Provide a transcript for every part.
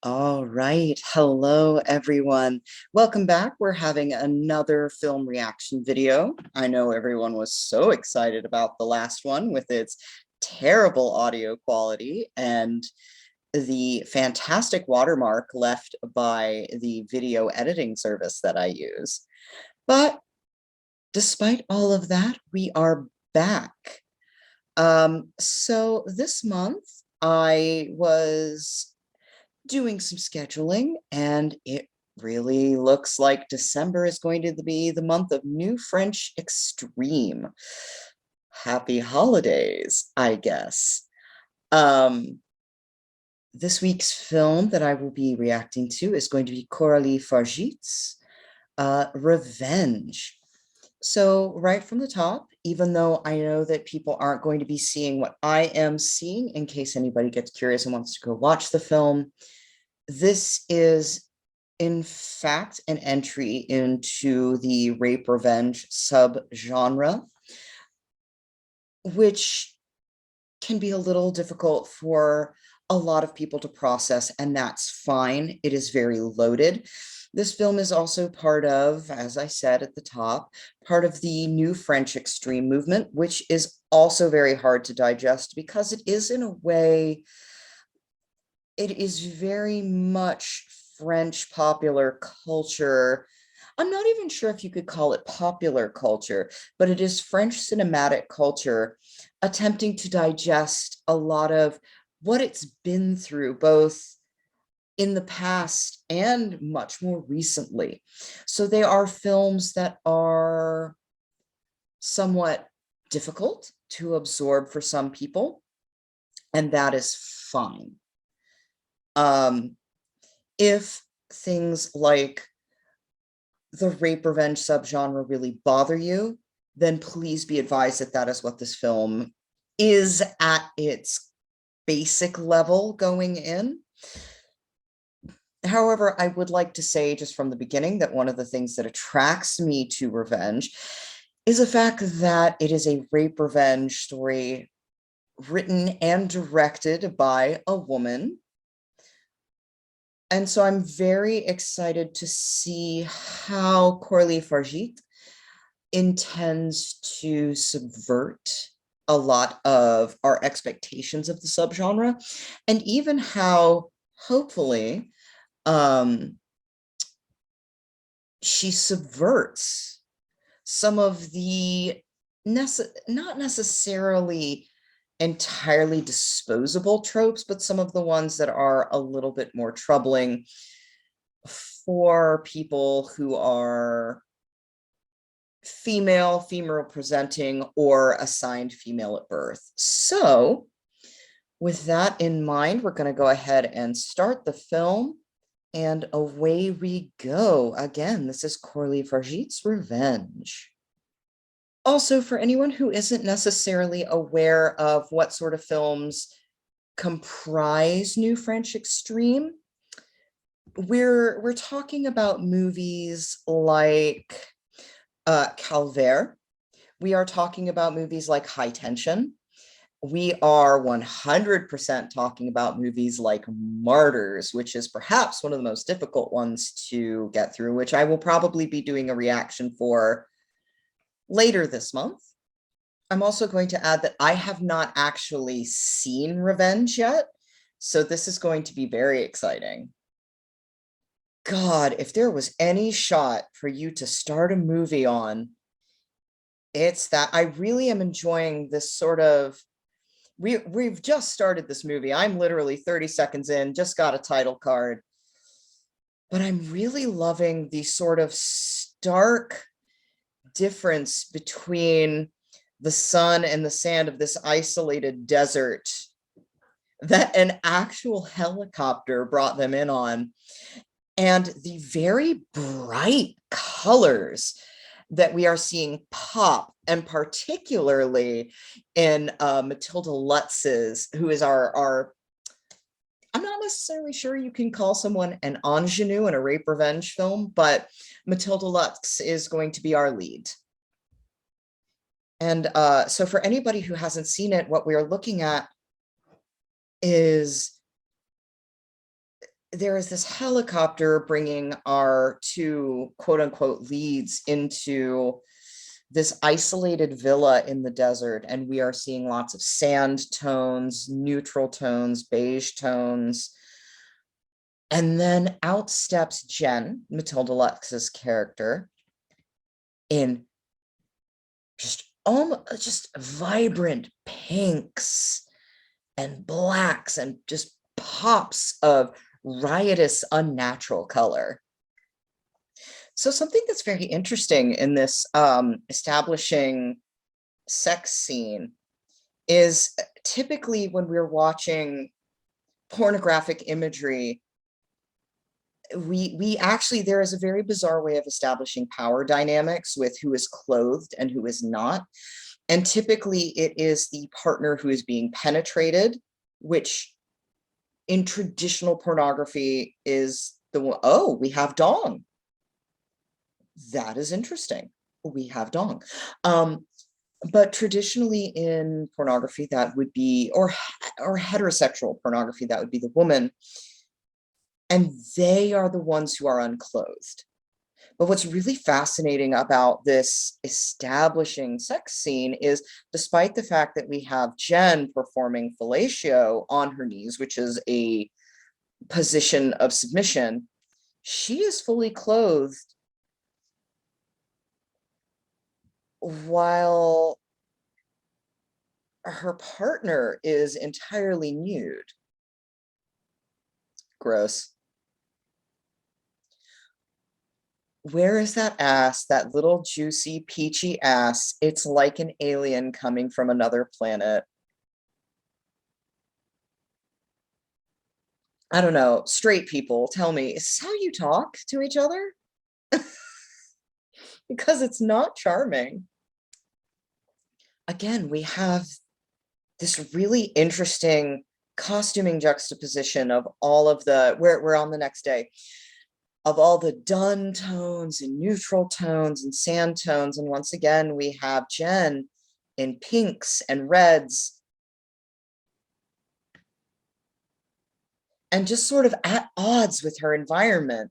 All right. Hello, everyone. Welcome back. We're having another film reaction video. I know everyone was so excited about the last one with its terrible audio quality and the fantastic watermark left by the video editing service that I use. But despite all of that, we are back. So this month I was doing some scheduling, and it really looks like December is going to be the month of New French Extreme. Happy holidays, I guess. Um, this week's film that I will be reacting to is going to be Coralie Fargit's Revenge. So right from the top, even though I know that people aren't going to be seeing what I am seeing, in case anybody gets curious and wants to go watch the film, this is, in fact, an entry into the rape revenge subgenre, which can be a little difficult for a lot of people to process, and that's fine. It is very loaded. This film is also part of, as I said at the top, part of the new French extreme movement, which is also very hard to digest because it is, in a way, it is very much French popular culture. I'm not even sure if you could call it popular culture, but it is French cinematic culture attempting to digest a lot of what it's been through, both in the past and much more recently. So they are films that are somewhat difficult to absorb for some people, and that is fine. Um, if things like the rape revenge subgenre really bother you, then please be advised that that is what this film is at its basic level going in. However, I would like to say just from the beginning that one of the things that attracts me to revenge is the fact that it is a rape revenge story written and directed by a woman. And so I'm very excited to see how Coralie Fargit intends to subvert a lot of our expectations of the subgenre, and even how, hopefully, um, she subverts some of the not necessarily entirely disposable tropes, but some of the ones that are a little bit more troubling for people who are female presenting, or assigned female at birth. So with that in mind, we're going to go ahead and start the film, and away we go. Again, this is Coralie Fargit's Revenge. Also, for anyone who isn't necessarily aware of what sort of films comprise New French Extreme, we're talking about movies like Calvaire. We are talking about movies like High Tension. We are 100% talking about movies like Martyrs, which is perhaps one of the most difficult ones to get through, which I will probably be doing a reaction for later this month. I'm also going to add that I have not actually seen Revenge yet, so this is going to be very exciting. God, if there was any shot for you to start a movie on, it's that. I really am enjoying this sort of, we've just started this movie. I'm literally 30 seconds in, just got a title card, but I'm really loving the sort of stark difference between the sun and the sand of this isolated desert that an actual helicopter brought them in on, and the very bright colors that we are seeing pop, and particularly in Matilda Lutz's, who is our I'm not necessarily sure you can call someone an ingenue in a rape revenge film, but Matilda Lutz is going to be our lead. And so for anybody who hasn't seen it, what we're looking at is there is this helicopter bringing our two quote unquote leads into this isolated villa in the desert, and we are seeing lots of sand tones, neutral tones, beige tones. And then out steps Jen, Matilda Lux's character, in just vibrant pinks and blacks and just pops of riotous, unnatural color. So something that's very interesting in this establishing sex scene is typically when we're watching pornographic imagery, we actually, there is a very bizarre way of establishing power dynamics with who is clothed and who is not. And typically it is the partner who is being penetrated, which in traditional pornography is the one, oh, we have dong. That is interesting. We have dong. But traditionally in pornography, that would be, or heterosexual pornography, that would be the woman. And they are the ones who are unclothed. But what's really fascinating about this establishing sex scene is, despite the fact that we have Jen performing fellatio on her knees, which is a position of submission, she is fully clothed while her partner is entirely nude. Gross. Where is that ass, that little juicy, peachy ass? It's like an alien coming from another planet. I don't know, straight people, tell me, is this how you talk to each other? Because it's not charming. Again, we have this really interesting costuming juxtaposition of all of the, we're on the next day, of all the dun tones and neutral tones and sand tones. And once again, we have Jen in pinks and reds, and just sort of at odds with her environment.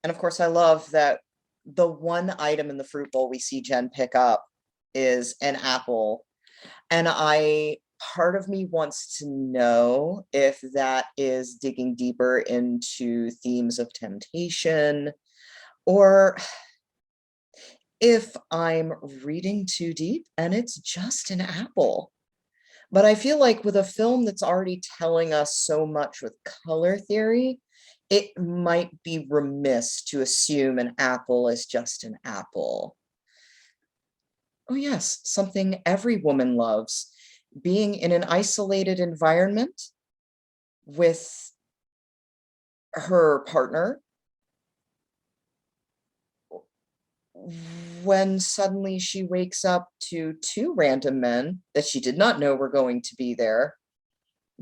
And of course, I love that the one item in the fruit bowl we see Jen pick up is an apple. And part of me wants to know if that is digging deeper into themes of temptation, or if I'm reading too deep and it's just an apple. But I feel like with a film that's already telling us so much with color theory, it might be remiss to assume an apple is just an apple. Oh yes, something every woman loves, being in an isolated environment with her partner, when suddenly she wakes up to two random men that she did not know were going to be there,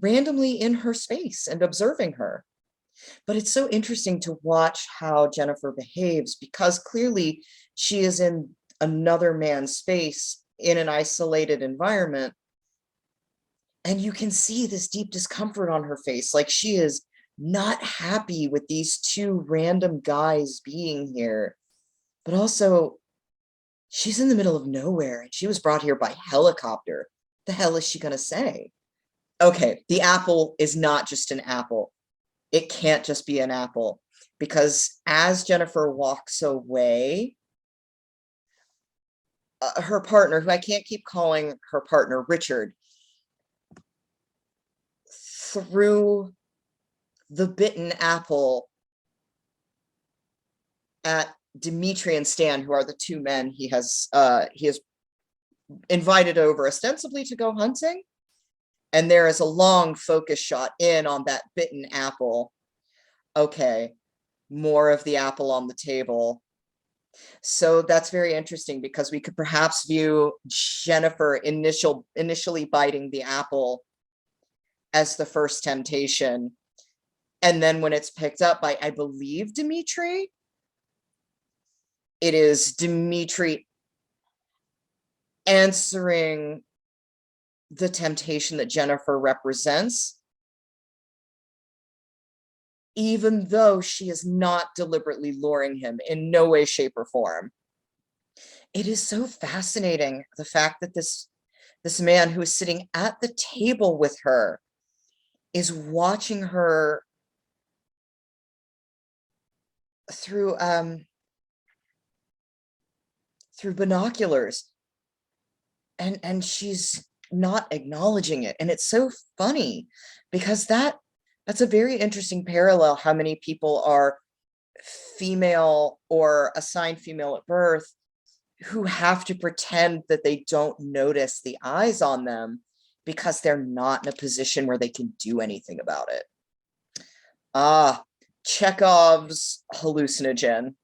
randomly in her space and observing her. But it's so interesting to watch how Jennifer behaves, because clearly she is in another man's space in an isolated environment. And you can see this deep discomfort on her face. Like, she is not happy with these two random guys being here. But also, she's in the middle of nowhere and she was brought here by helicopter. The hell is she going to say? Okay, the apple is not just an apple. It can't just be an apple, because as Jennifer walks away, her partner, who I can't keep calling her partner Richard, threw the bitten apple at Dimitri and Stan, who are the two men he has invited over ostensibly to go hunting. And there is a long focus shot in on that bitten apple. Okay, more of the apple on the table. So that's very interesting, because we could perhaps view Jennifer initially biting the apple as the first temptation. And then when it's picked up by, I believe, Dimitri, it is Dimitri answering the temptation that Jennifer represents. even though she is not deliberately luring him in no way, shape, or form. It is so fascinating, the fact that this man who is sitting at the table with her is watching her through through binoculars, and she's not acknowledging it. And it's so funny because that's a very interesting parallel, how many people are female or assigned female at birth who have to pretend that they don't notice the eyes on them because they're not in a position where they can do anything about it. Ah, Chekhov's hallucinogen.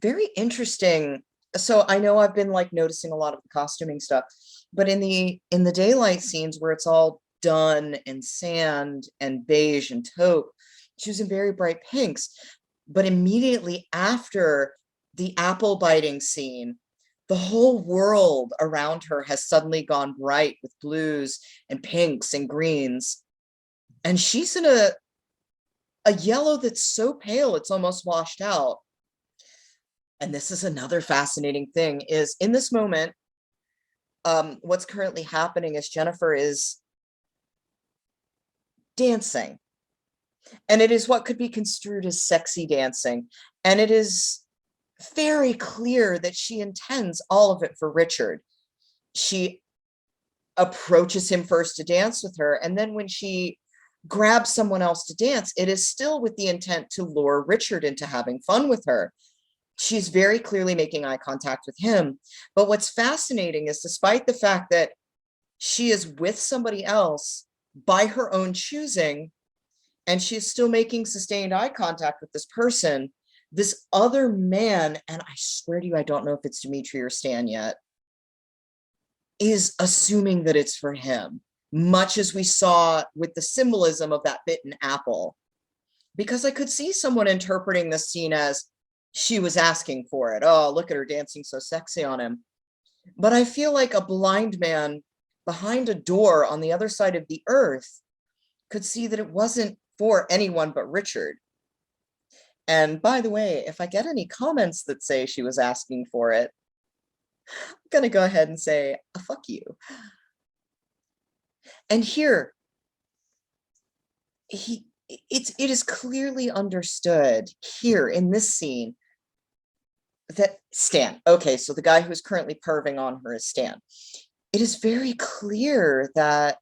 Very interesting. So I know I've been like noticing a lot of the costuming stuff, but in the daylight scenes where it's all done in sand and beige and taupe, she was in very bright pinks. But immediately after the apple biting scene, the whole world around her has suddenly gone bright with blues and pinks and greens. And she's in a yellow that's so pale it's almost washed out. And this is another fascinating thing, is in this moment, what's currently happening is Jennifer is dancing. And it is what could be construed as sexy dancing. And it is very clear that she intends all of it for Richard. She approaches him first to dance with her, and then when she grabs someone else to dance, it is still with the intent to lure Richard into having fun with her. She's very clearly making eye contact with him. But what's fascinating is, despite the fact that she is with somebody else by her own choosing, and she's still making sustained eye contact with this person, this other man, and I swear to you, I don't know if it's Dimitri or Stan yet, is assuming that it's for him, much as we saw with the symbolism of that bitten apple. Because I could see someone interpreting this scene as she was asking for it. Oh, look at her dancing so sexy on him. But I feel like a blind man behind a door on the other side of the earth could see that it wasn't for anyone but Richard. And by the way, if I get any comments that say she was asking for it, I'm gonna go ahead and say, fuck you. And here, it is clearly understood here in this scene that Stan, okay, so the guy who's currently perving on her is Stan. It is very clear that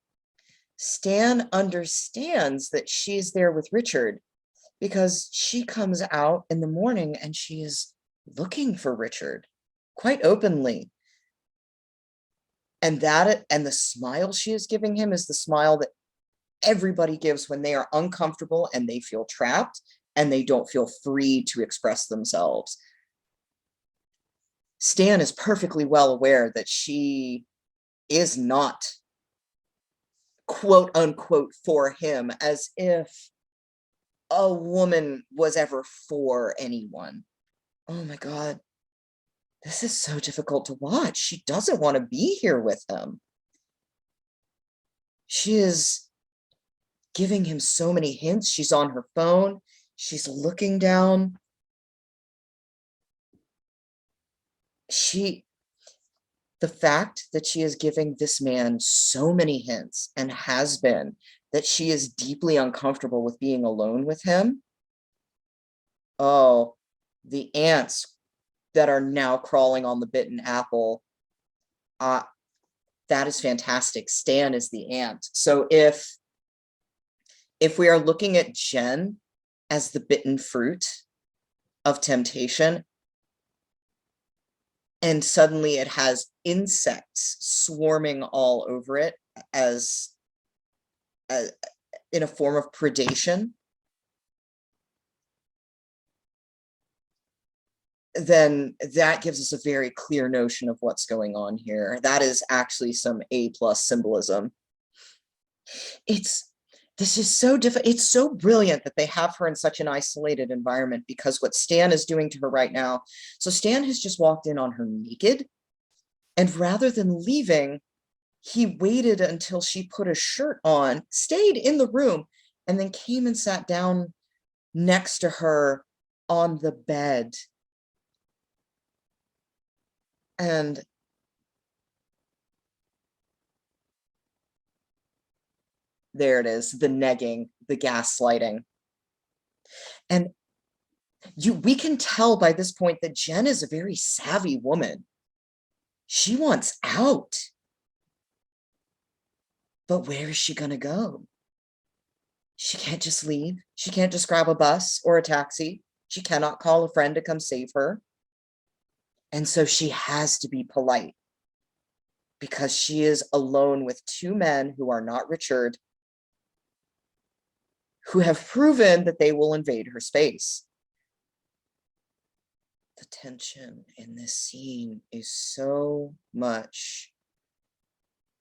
Stan understands that she's there with Richard, because she comes out in the morning and she is looking for Richard quite openly. And the smile she is giving him is the smile that everybody gives when they are uncomfortable and they feel trapped and they don't feel free to express themselves. Stan is perfectly well aware that she is not, quote unquote, for him, as if a woman was ever for anyone. Oh my God. This is so difficult to watch. She doesn't want to be here with him. She is giving him so many hints. She's on her phone. She's looking down. The fact that she is giving this man so many hints and has been, that she is deeply uncomfortable with being alone with him. Oh, the ants that are now crawling on the bitten apple. That is fantastic. Stan is the ant. So if we are looking at Jen as the bitten fruit of temptation, and suddenly it has insects swarming all over it as in a form of predation, then that gives us a very clear notion of what's going on here. That is actually some A+ symbolism. This is so different. It's so brilliant that they have her in such an isolated environment, because what Stan is doing to her right now, so Stan has just walked in on her naked, and rather than leaving, he waited until she put a shirt on, stayed in the room, and then came and sat down next to her on the bed. And there it is, the negging, the gaslighting. And we can tell by this point that Jen is a very savvy woman. She wants out. But where is she going to go? She can't just leave. She can't just grab a bus or a taxi. She cannot call a friend to come save her. And so she has to be polite because she is alone with two men who are not Richard, who have proven that they will invade her space. The tension in this scene is so much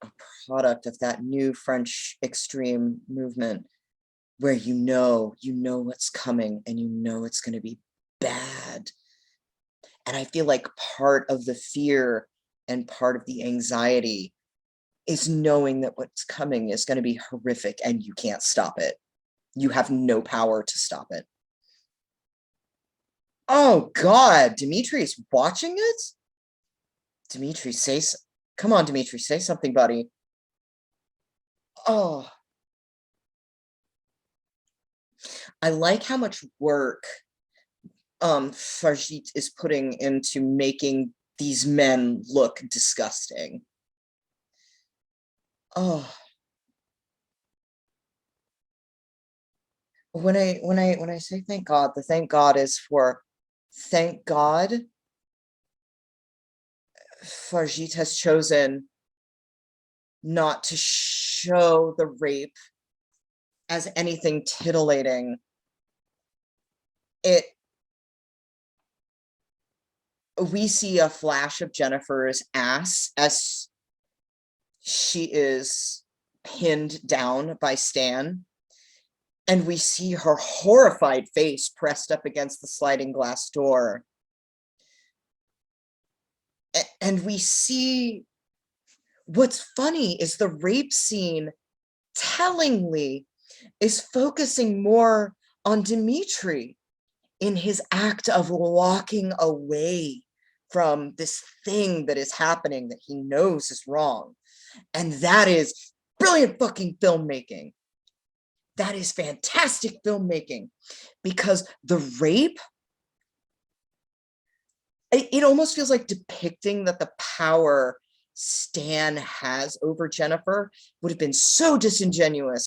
a product of that new French extreme movement where you know what's coming and you know it's going to be bad. And I feel like part of the fear and part of the anxiety is knowing that what's coming is going to be horrific and you can't stop it. You have no power to stop it. Oh God, Dimitri's watching it? Dimitri, come on, Dimitri, say something, buddy. Oh, I like how much work Farjit is putting into making these men look disgusting. Oh, when I say thank God, the thank God is for thank God Farjit has chosen not to show the rape as anything titillating. We see a flash of Jennifer's ass as she is pinned down by Stan, and we see her horrified face pressed up against the sliding glass door. And we see what's funny is the rape scene tellingly is focusing more on Dimitri in his act of walking away from this thing that is happening that he knows is wrong. And that is brilliant fucking filmmaking. That is fantastic filmmaking because the rape, it almost feels like depicting that the power Stan has over Jennifer would have been so disingenuous